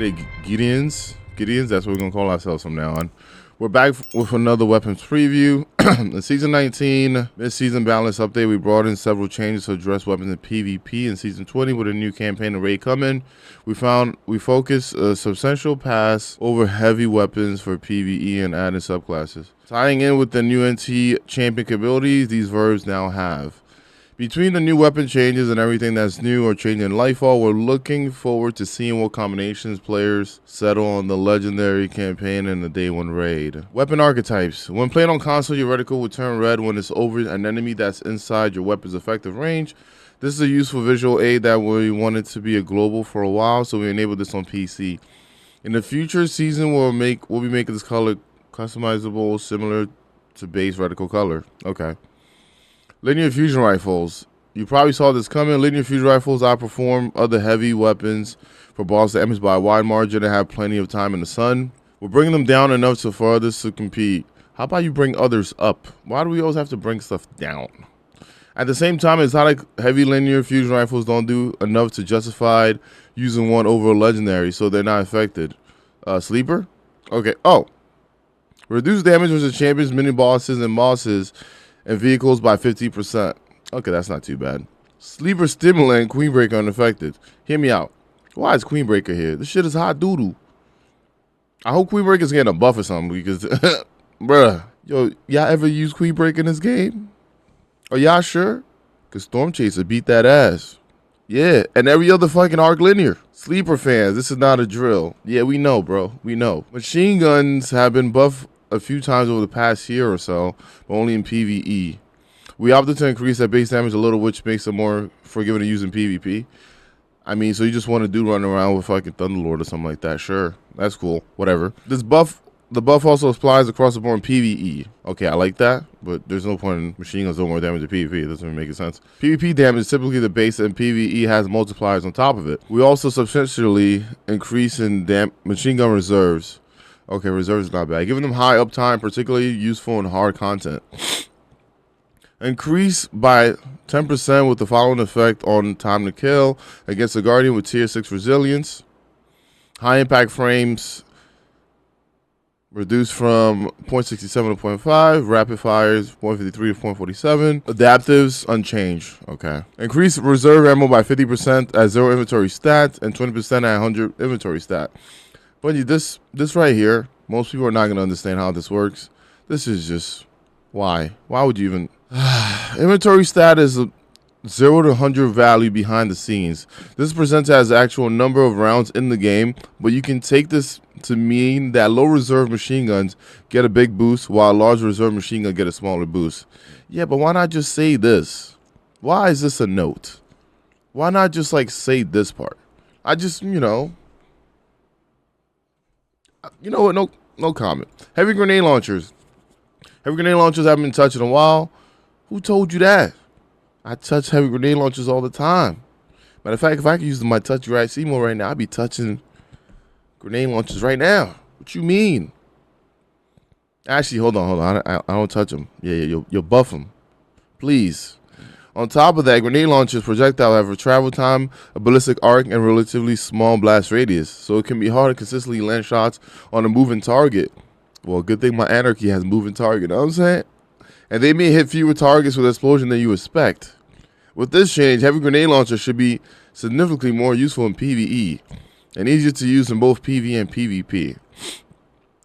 G'day, Gideons, that's what we're gonna call ourselves from now on. We're back with another weapons preview. In Season 19, mid-season balance update, we brought in several changes to address weapons in PvP. In Season 20, with a new campaign and raid coming, we focus a substantial pass over heavy weapons for PvE and added subclasses. Tying in with the new NT champion abilities, these verbs now have. Between the new weapon changes and everything that's new or changing in Lightfall, we're looking forward to seeing what combinations players settle on the legendary campaign and the day one raid. Weapon archetypes. When playing on console, your reticle will turn red when it's over an enemy that's inside your weapon's effective range. This is a useful visual aid that we wanted to be a global for a while, so we enabled this on PC. In the future season, we'll be making this color customizable, similar to base reticle color. Okay. Linear fusion rifles. You probably saw this coming. Linear fusion rifles outperform other heavy weapons for boss damage by a wide margin and have plenty of time in the sun. We're bringing them down enough for others to compete. How about you bring others up? Why do we always have to bring stuff down? At the same time, it's not like heavy linear fusion rifles don't do enough to justify using one over a legendary, so they're not affected. Sleeper? Okay. Oh. Reduce damage versus champions, mini bosses, and bosses and vehicles by 50%. Okay, that's not too bad. Sleeper stimulant, Queenbreaker unaffected. Hear me out. Why is Queenbreaker here? This shit is hot doodoo. I hope Queenbreaker's getting a buff or something because, bruh, yo, y'all ever use Queenbreaker in this game? Are y'all sure? Because STORMCHASER beat that ass. Yeah, and every other fucking arc linear. Sleeper fans, this is not a drill. Yeah, we know, bro. We know. Machine guns have been buffed a few times over the past year or so, but only in PvE. We opted to increase that base damage a little, which makes it more forgiving to use in PvP. I mean, so you just want to do running around with fucking Thunderlord or something like that. Sure, that's cool. Whatever. The buff also applies across the board in PvE. Okay, I like that, but there's no point in machine guns doing more damage in PvP. It doesn't even make any sense. PvP damage is typically the base, and PvE has multipliers on top of it. We also substantially increase in machine gun reserves. Okay, reserves is not bad. Giving them high uptime, particularly useful in hard content. Increase by 10% with the following effect on time to kill against a Guardian with tier 6 resilience. High impact frames reduced from 0.67 to 0.5. Rapid fires 0.53 to 0.47. Adaptives unchanged. Okay. Increase reserve ammo by 50% at 0 inventory stat and 20% at 100 inventory stat. But this right here, most people are not going to understand how this works. This is just, why? Why would you even... Inventory stat is a 0 to 100 value behind the scenes. This is presented as the actual number of rounds in the game, but you can take this to mean that low reserve machine guns get a big boost while large reserve machine gun get a smaller boost. Yeah, but why not just say this? Why is this a note? Why not just like say this part? I just, you know what? No comment. Heavy grenade launchers. Heavy grenade launchers haven't been touched in a while. Who told you that? I touch heavy grenade launchers all the time. Matter of fact, if I could use my touch your IC mode right now, I'd be touching grenade launchers right now. What you mean? Actually, hold on. I don't touch them. Yeah, you'll buff them. Please. On top of that, grenade launchers projectile have a travel time, a ballistic arc, and relatively small blast radius, so it can be hard to consistently land shots on a moving target. Well, good thing my Anarchy has moving target, you know what I'm saying? And they may hit fewer targets with explosion than you expect. With this change, heavy grenade launchers should be significantly more useful in PvE, and easier to use in both PvE and PvP.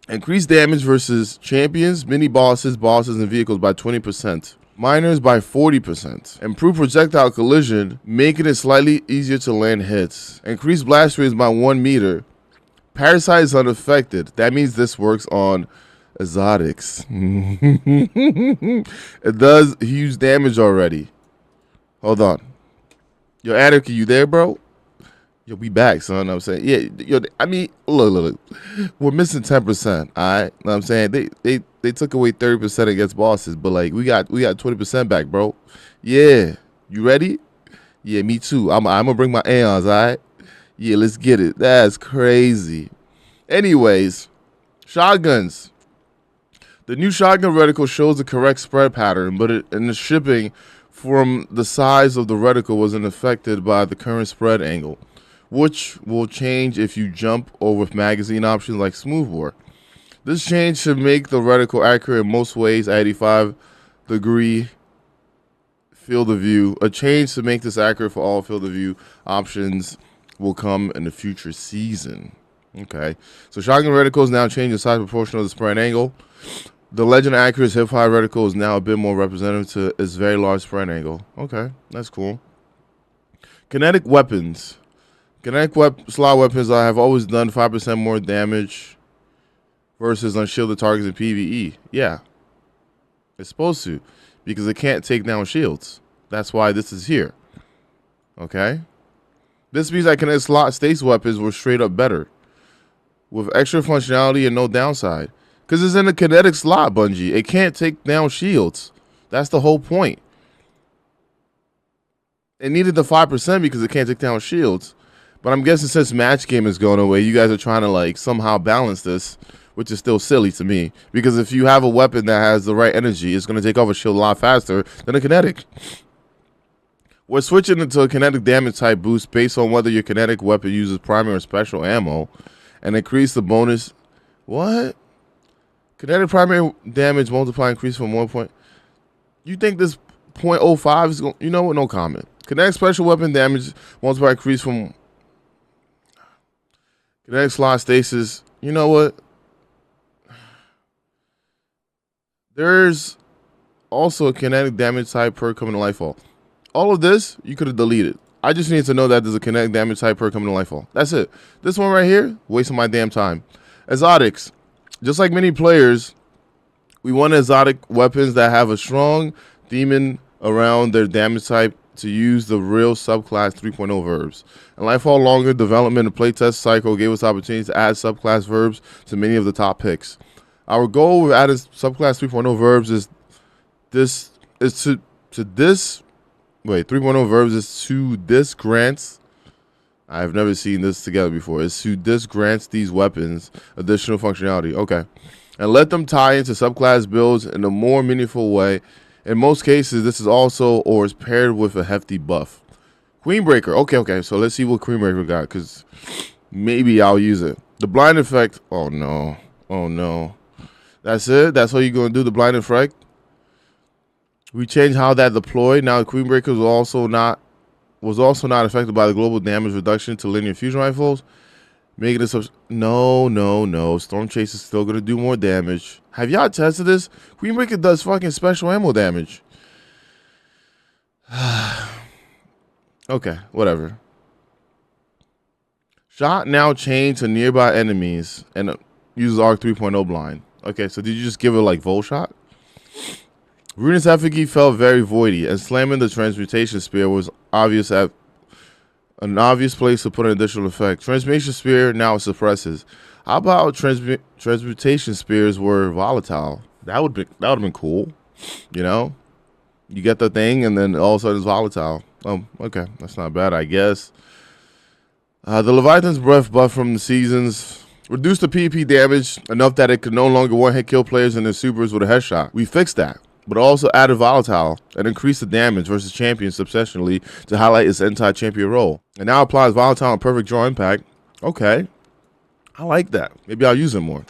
Increase damage versus champions, mini bosses, and vehicles by 20%. Miners by 40%. Improve projectile collision, making it slightly easier to land hits. Increase blast radius by 1 meter. Parasite is unaffected. That means this works on exotics. It does huge damage already. Hold on. Yo, Anarchy, you there, bro? Yo, we back, son. I'm saying, yeah. Yo, I mean, look. We're missing 10%. All right, know what I'm saying they took away 30% against bosses, but like we got 20% back, bro. Yeah, you ready? Yeah, me too. I'm gonna bring my Aeons. All right. Yeah, let's get it. That's crazy. Anyways, shotguns. The new shotgun reticle shows the correct spread pattern, but in the shipping from the size of the reticle wasn't affected by the current spread angle. which will change if you jump or with magazine options like smoothbore. This change should make the reticle accurate in most ways at 85-degree field of view. A change to make this accurate for all field of view options will come in the future season. Okay, so shotgun reticles now change the size proportional to the spread angle. The Legend Accurate's hip-high reticle is now a bit more representative to its very large spread angle. Okay, that's cool. Kinetic weapons. Kinetic slot weapons have always done 5% more damage versus unshielded targets in PvE. Yeah, it's supposed to, because it can't take down shields. That's why this is here. Okay? This means that kinetic slot stasis weapons were straight up better, with extra functionality and no downside. Because it's in a kinetic slot, Bungie. It can't take down shields. That's the whole point. It needed the 5% because it can't take down shields. But I'm guessing since match game is going away, you guys are trying to like somehow balance this, which is still silly to me. Because if you have a weapon that has the right energy, it's going to take off a shield a lot faster than a kinetic. We're switching into a kinetic damage type boost based on whether your kinetic weapon uses primary or special ammo, and increase the bonus. What? Kinetic primary damage multiply increase from 1 point. You think this 0.05 is going? You know what? No comment. Kinetic special weapon damage multiply increase from kinetic slot stasis. You know what? There's also a kinetic damage type per coming to Lightfall. All of this you could have deleted. I just need to know that there's a kinetic damage type per coming to Lightfall. That's it. This one right here, wasting my damn time. Exotics. Just like many players, we want exotic weapons that have a strong demon around their damage type to use the real subclass 3.0 verbs. And Lightfall longer development and playtest cycle gave us opportunities to add subclass verbs to many of the top picks. Our goal with adding subclass 3.0 verbs is 3.0 verbs is to this grants. I've never seen this together before. It's to this grants these weapons additional functionality. Okay. And let them tie into subclass builds in a more meaningful way. In most cases, this is also or is paired with a hefty buff. Queenbreaker. Okay. So let's see what Queenbreaker got, because maybe I'll use it. The blind effect. Oh no. That's it? That's all you're going to do, the blind effect? We changed how that deployed. Now the Queenbreaker was also not affected by the global damage reduction to linear fusion rifles. Making this no. Stormchaser is still gonna do more damage. Have y'all tested this? Queenbreaker does fucking special ammo damage. Okay, whatever. Shot now chained to nearby enemies and uses ARC 3.0 blind. Okay, so did you just give it like Volt Shot? Ruinous effigy felt very voidy, and slamming the transmutation spear was an obvious place to put an additional effect. Transmutation spear now suppresses. How about transmutation spears were volatile? That would have been cool. You know, you get the thing, and then all of a sudden it's volatile. Okay, that's not bad, I guess. The Leviathan's breath buff from the seasons reduced the PvP damage enough that it could no longer one-hit kill players and their supers with a headshot. We fixed that, but also added volatile and increased the damage versus champions substantially to highlight its anti-champion role. And now applies volatile and perfect draw impact. Okay, I like that. Maybe I'll use it more.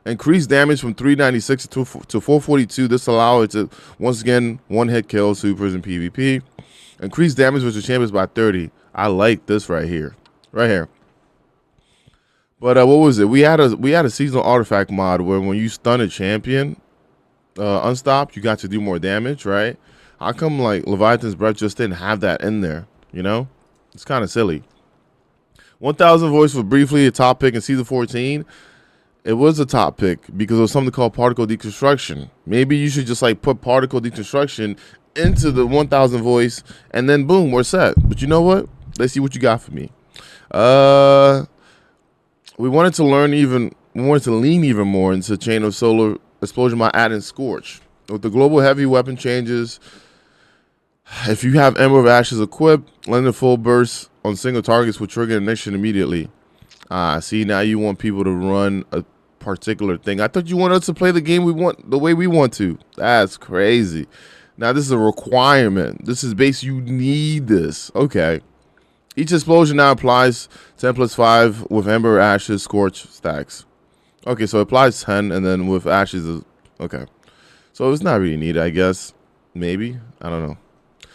Increased damage from 396 to 442. This allows it to once again one-hit kill supers in PvP. Increased damage versus champions by 30. I like this right here. But what was it? We had a seasonal artifact mod where when you stun a champion, unstopped, you got to do more damage, right? How come like Leviathan's breath just didn't have that in there? You know, it's kind of silly. 1000 voice was briefly a top pick in season 14. It was a top pick because it was something called particle deconstruction. Maybe you should just like put particle deconstruction into the 1000 voice, and then boom, we're set. But you know what? Let's see what you got for me. We wanted to lean even more into Chain of Solar Explosion by adding Scorch. With the global heavy weapon changes, if you have Ember of Ashes equipped, lending full burst on single targets will trigger ignition immediately. See, now you want people to run a particular thing. I thought you wanted us to play the game the way we want to. That's crazy. Now this is a requirement. This is base. You need this. Okay. Each explosion now applies 10 plus 5 with ember, ashes, scorch stacks. Okay, so it applies 10, and then with ashes, okay. So it's not really needed, I guess. Maybe. I don't know.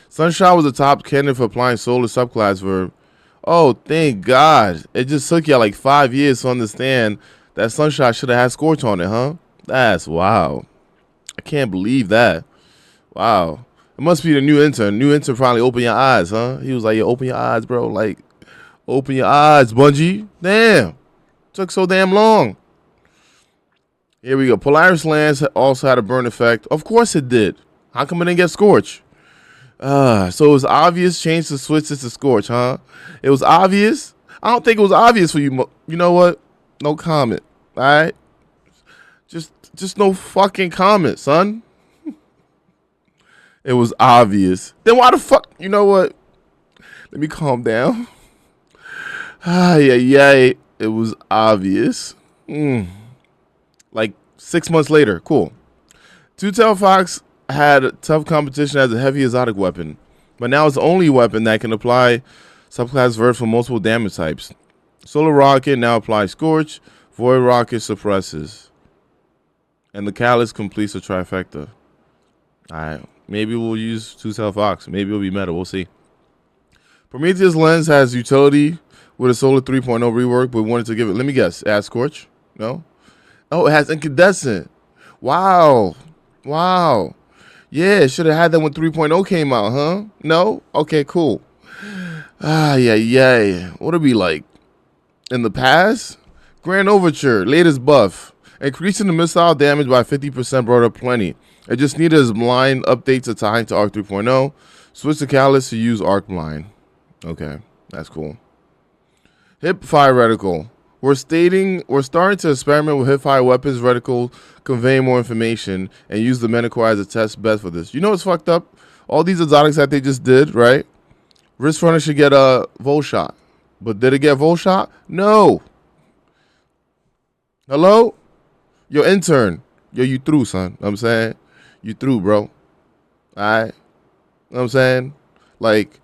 Sunshine was the top candidate for applying solar subclass for... Oh, thank God. It just took you like 5 years to understand that Sunshine should have had Scorch on it, huh? That's wow. I can't believe that. Wow. It must be the new intern. New intern probably opened your eyes, huh? He was like, yeah, open your eyes, bro. Like, open your eyes, Bungie. Damn. Took so damn long. Here we go. Polaris Lands also had a burn effect. Of course it did. How come it didn't get Scorch? So it was obvious change to switch it to Scorch, huh? It was obvious? I don't think it was obvious for you. You know what? No comment. All right? Just no fucking comment, son. It was obvious. Then why the fuck? You know what? Let me calm down. Yeah. It was obvious. Like 6 months later. Cool. Two-Tailed Fox had tough competition as a heavy exotic weapon, but now it's the only weapon that can apply subclass vert for multiple damage types. Solar Rocket now applies Scorch, Void Rocket suppresses, and the Callus completes a trifecta. Alright, maybe we'll use Two-Tailed Fox. Maybe it'll be meta. We'll see. Prometheus Lens has utility with a Solar 3.0 rework, but we wanted to give it, let me guess, it has Scorch? No? Oh, it has Incandescent. Wow. Yeah, should have had that when 3.0 came out, huh? No? Okay, cool. Yeah. What would it be like? In the past? Grand Overture, latest buff. Increasing the missile damage by 50% brought up plenty. It just needed a blind update to tie into Arc 3.0. Switch to Callus to use Arc Blind. Okay, that's cool. Hip Fire Reticle. We're starting to experiment with hip-fire weapons reticle, conveying more information, and use the Metacore as a test bed for this. You know what's fucked up? All these exotics that they just did, right? Wrist Runner should get a Volt Shot. But did it get Volt Shot? No. Hello? Yo, intern. Yo, you through, son. Know what I'm saying? You through, bro. Alright? Know what I'm saying? Like,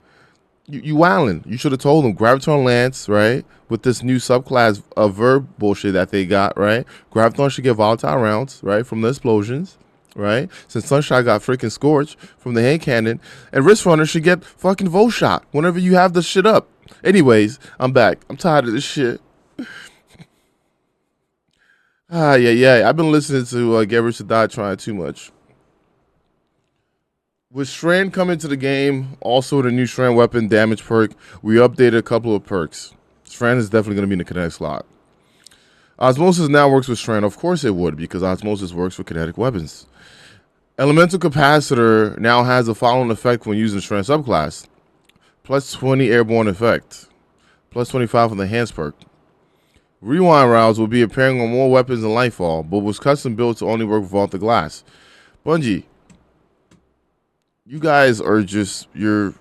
you wildin'. You should have told them. Graviton Lance, right? With this new subclass of verb bullshit that they got, right? Graviton should get volatile rounds, right? From the explosions, right? Since Sunshine got freaking Scorch from the hand cannon. And Wrist Runner should get fucking Volt Shot whenever you have the shit up. Anyways, I'm back. I'm tired of this shit. Yeah. I've been listening to Get Rich or Die Trying too much. With Strand coming to the game, also the new Strand weapon damage perk, we updated a couple of perks. Strand is definitely going to be in the kinetic slot. Osmosis now works with Strand. Of course it would, because Osmosis works with kinetic weapons. Elemental Capacitor now has the following effect when using Strand subclass. Plus 20 airborne effect. Plus 25 on the Enhanced perk. Rewind rounds will be appearing on more weapons than Lightfall, but was custom built to only work with Vault the Glass. Bungie, you guys are just, nothing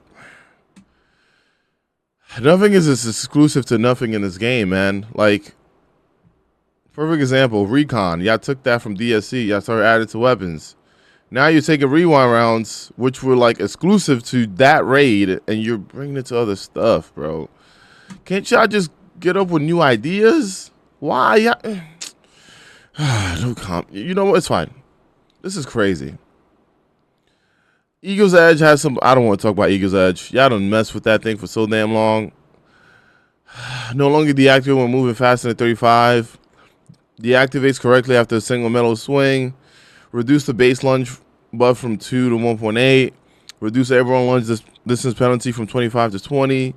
is as exclusive to nothing in this game, man. Like, perfect example, Recon. Y'all took that from DSC. Y'all started adding to weapons. Now you're taking rewind rounds, which were like exclusive to that raid, and you're bringing it to other stuff, bro. Can't y'all just get up with new ideas? Why? No comp. You know what? It's fine. This is crazy. Eagle's Edge has some... I don't want to talk about Eagle's Edge. Y'all done messed with that thing for so damn long. No longer deactivate when moving faster than 35. Deactivates correctly after a single metal swing. Reduce the base lunge buff from 2 to 1.8. Reduce airborne lunge distance penalty from 25 to 20.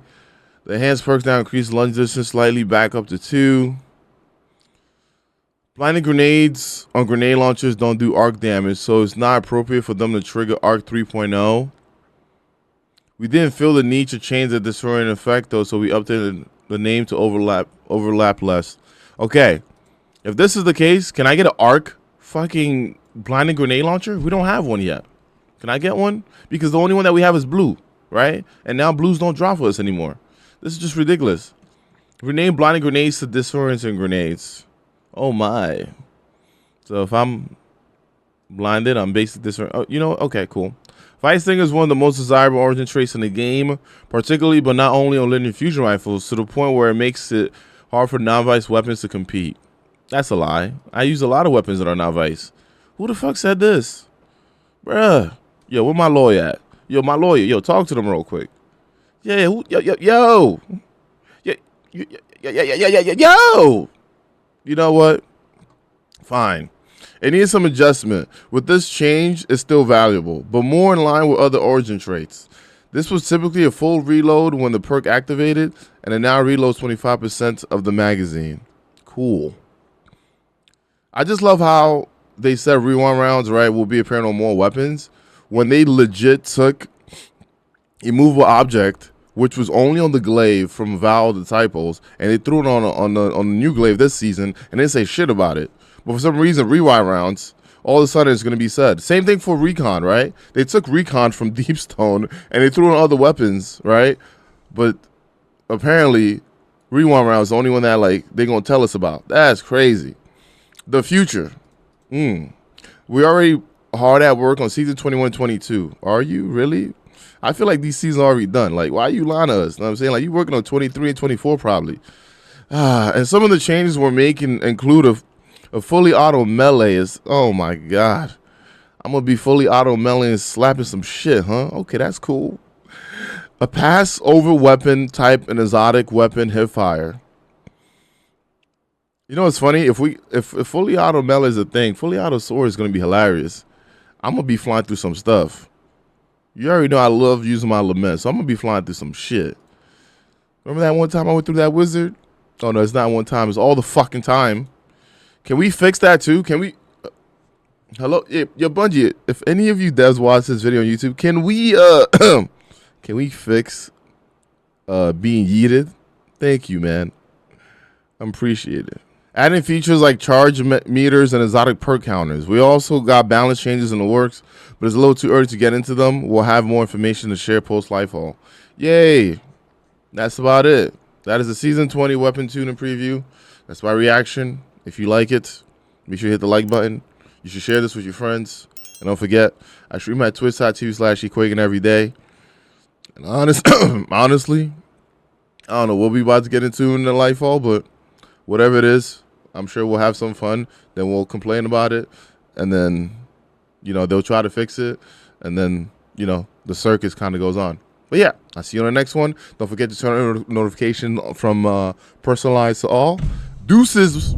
The enhanced perks now increase lunge distance slightly back up to 2. Blinding grenades on grenade launchers don't do arc damage, so it's not appropriate for them to trigger Arc 3.0. We didn't feel the need to change the destroying effect, though, so we updated the name to overlap less. Okay, if this is the case, can I get an arc fucking blinding grenade launcher? We don't have one yet. Can I get one? Because the only one that we have is blue, right? And now blues don't drop for us anymore. This is just ridiculous. Rename blinding grenades to disorienting grenades. Oh my. So if I'm blinded, I'm basically disoriented. Oh, you know, okay, cool. Fight Stinger is one of the most desirable origin traits in the game, particularly but not only on linear fusion rifles, to the point where it makes it hard for non-vice weapons to compete. That's a lie. I use a lot of weapons that are not vice. Who the fuck said this? Bruh. Yo, where my lawyer at? Yo, my lawyer. Yo, talk to them real quick. Yeah, yo. Yo. Yo. You know what? Fine. It needs some adjustment. With this change, it's still valuable, but more in line with other origin traits. This was typically a full reload when the perk activated, and it now reloads 25% of the magazine. Cool. I just love how they said rewind rounds, right, will be apparent on more weapons, when they legit took a movable object, which was only on the glaive from Valve the typos, and they threw it on the new glaive this season, and they didn't say shit about it. But for some reason, rewind rounds, all of a sudden it's going to be said. Same thing for Recon, right? They took Recon from Deepstone, and they threw it on other weapons, right? But apparently, rewind rounds is the only one that, like, they're going to tell us about. That's crazy. The future. We already hard at work on season 21-22. Are you really? I feel like these seasons are already done. Like, why are you lying to us? You know what I'm saying? Like, you working on 23 and 24 probably. And some of the changes we're making include a fully auto melee. Is, oh my God. I'm going to be fully auto melee and slapping some shit, huh? Okay, that's cool. A pass over weapon type an exotic weapon hip fire. You know what's funny? If fully auto melee is a thing, fully auto sword is going to be hilarious. I'm going to be flying through some stuff. You already know I love using my lament, so I'm going to be flying through some shit. Remember that one time I went through that wizard? Oh, no, it's not one time. It's all the fucking time. Can we fix that too? Can we? Hello? Yo, Bungie, if any of you devs watch this video on YouTube, can we fix being yeeted? Thank you, man. I appreciate it. Adding features like charge meters and exotic perk counters. We also got balance changes in the works, but it's a little too early to get into them. We'll have more information to share post-Lifehaul. Yay. That's about it. That is the Season 20 Weapon Tuning Preview. That's my reaction. If you like it, make sure you hit the like button. You should share this with your friends. And don't forget, I stream at twitch.tv/Ekuegan every day. And honestly, I don't know what we about to get into in the Lifehaul, but whatever it is, I'm sure we'll have some fun. Then we'll complain about it. And then, you know, they'll try to fix it. And then, you know, the circus kind of goes on. But yeah, I'll see you on the next one. Don't forget to turn on notification from personalized to all. Deuces.